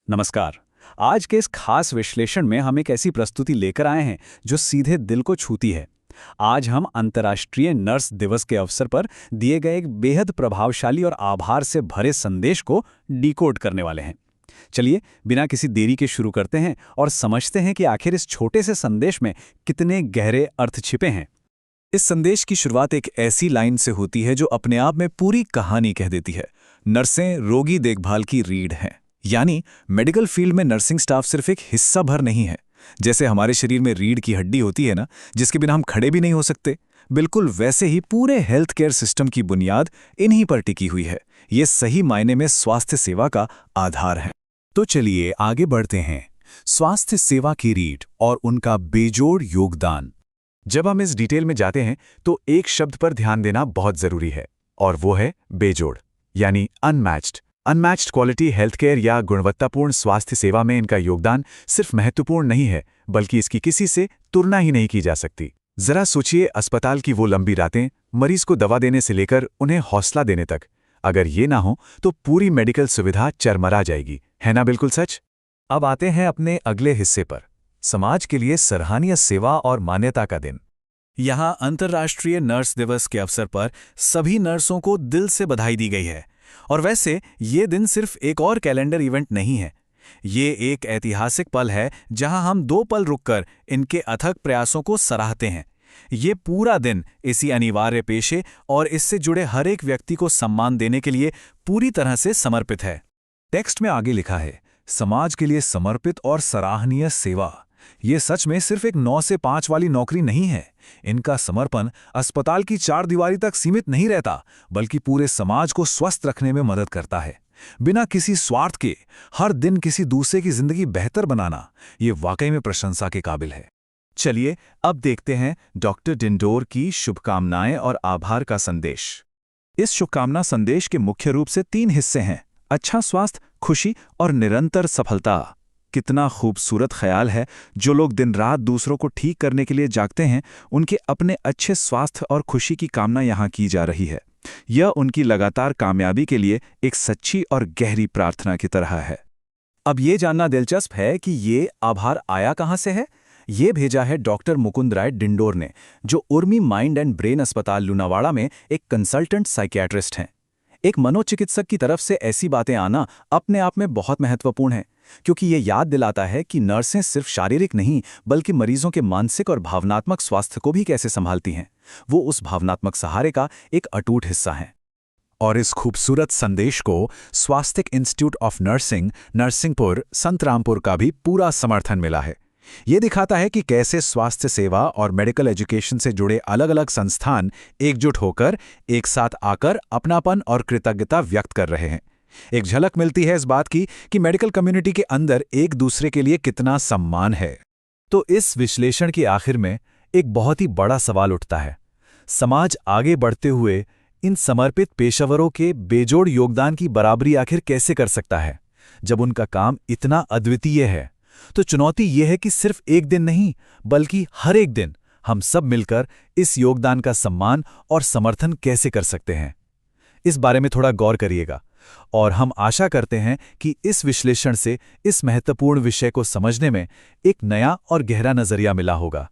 नमस्कार। आज के इस खास विश्लेषण में हम एक ऐसी प्रस्तुति लेकर आए हैं जो सीधे दिल को छूती है। आज हम अंतर्राष्ट्रीय नर्स दिवस के अवसर पर दिए गए एक बेहद प्रभावशाली और आभार से भरे संदेश को डिकोड करने वाले हैं। चलिए बिना किसी देरी के शुरू करते हैं और समझते हैं कि आखिर इस छोटे से संदेश में कितने गहरे अर्थ छिपे हैं। इस संदेश की शुरुआत एक ऐसी लाइन से होती है जो अपने आप में पूरी कहानी कह देती है। नर्सें रोगी देखभाल की रीढ़ हैं। यानी मेडिकल फील्ड में नर्सिंग स्टाफ सिर्फ एक हिस्सा भर नहीं है। जैसे हमारे शरीर में रीढ़ की हड्डी होती है ना, जिसके बिना हम खड़े भी नहीं हो सकते, बिल्कुल वैसे ही पूरे हेल्थ केयर सिस्टम की बुनियाद इन्हीं पर टिकी हुई है। ये सही मायने में स्वास्थ्य सेवा का आधार है। तो चलिए आगे बढ़ते हैं। स्वास्थ्य सेवा की रीढ़ और उनका बेजोड़ योगदान। जब हम इस डिटेल में जाते हैं तो एक शब्द पर ध्यान देना बहुत जरूरी है, और वो है बेजोड़, यानी unmatched. Unmatched quality health care या गुणवत्तापूर्ण स्वास्थ्य सेवा में इनका योगदान सिर्फ महत्वपूर्ण नहीं है, बल्कि इसकी किसी से तुलना ही नहीं की जा सकती। जरा सोचिए, अस्पताल की वो लंबी रातें, मरीज को दवा देने से लेकर उन्हें हौसला देने तक। अगर ये ना हो तो पूरी मेडिकल सुविधा चरमरा जाएगी, है ना? बिल्कुल सच। अब आते हैं अपने अगले हिस्से पर, समाज के लिए सराहनीय सेवा और मान्यता का दिन। यहाँ अंतर्राष्ट्रीय नर्स दिवस के अवसर पर सभी नर्सों को दिल से बधाई दी गई है। और वैसे ये दिन सिर्फ एक और कैलेंडर इवेंट नहीं है, ये एक ऐतिहासिक पल है जहां हम 2 पल रुककर इनके अथक प्रयासों को सराहते हैं। ये पूरा दिन इसी अनिवार्य पेशे और इससे जुड़े हर एक व्यक्ति को सम्मान देने के लिए पूरी तरह से समर्पित है। टेक्स्ट में आगे लिखा है, समाज के लिए समर्पित और सराहनीय सेवा। ये सच में सिर्फ एक 9 से 5 वाली नौकरी नहीं है। इनका समर्पण अस्पताल की 4 दीवारी तक सीमित नहीं रहता, बल्कि पूरे समाज को स्वस्थ रखने में मदद करता है। बिना किसी स्वार्थ के हर दिन किसी दूसरे की जिंदगी बेहतर बनाना, ये वाकई में प्रशंसा के काबिल है। चलिए अब देखते हैं डॉक्टर डिंडोर की शुभकामनाएं और आभार का संदेश। इस शुभकामना संदेश के मुख्य रूप से 3 हिस्से हैं: अच्छा स्वास्थ्य, खुशी और निरंतर सफलता। कितना खूबसूरत ख्याल है। जो लोग दिन रात दूसरों को ठीक करने के लिए जागते हैं, उनके अपने अच्छे स्वास्थ्य और खुशी की कामना यहाँ की जा रही है। यह उनकी लगातार कामयाबी के लिए एक सच्ची और गहरी प्रार्थना की तरह है। अब ये जानना दिलचस्प है कि ये आभार आया कहाँ से है। ये भेजा है डॉक्टर मुकुंद राय डिंडोर ने, जो उर्मी माइंड एंड ब्रेन अस्पताल लुनावाड़ा में एक कंसल्टेंट साइकियाट्रिस्ट हैं। एक मनोचिकित्सक की तरफ से ऐसी बातें आना अपने आप में बहुत महत्वपूर्ण है, क्योंकि ये याद दिलाता है कि नर्सें सिर्फ शारीरिक नहीं, बल्कि मरीजों के मानसिक और भावनात्मक स्वास्थ्य को भी कैसे संभालती हैं। वो उस भावनात्मक सहारे का एक अटूट हिस्सा हैं। और इस खूबसूरत संदेश को स्वास्थ्य institute of nursing, Narsinghpur, Santrampur का भी पूरा समर्थन मिला है। ये दिखाता है कि कैसे स्वास्थ्य सेवा और मेडिकल एजुकेशन से जुड़े अलग अलग संस्थान एकजुट होकर एक साथ आकर अपनापन और कृतज्ञता व्यक्त कर रहे हैं। एक झलक मिलती है इस बात की कि मेडिकल कम्युनिटी के अंदर एक दूसरे के लिए कितना सम्मान है। तो इस विश्लेषण के आखिर में एक बहुत ही बड़ा सवाल उठता है। समाज आगे बढ़ते हुए इन समर्पित पेशेवरों के बेजोड़ योगदान की बराबरी आखिर कैसे कर सकता है? जब उनका काम इतना अद्वितीय है, तो चुनौती यह है कि सिर्फ एक दिन नहीं, बल्कि हर एक दिन हम सब मिलकर इस योगदान का सम्मान और समर्थन कैसे कर सकते हैं। इस बारे में थोड़ा गौर करिएगा, और हम आशा करते हैं कि इस विश्लेषण से इस महत्वपूर्ण विषय को समझने में एक नया और गहरा नजरिया मिला होगा।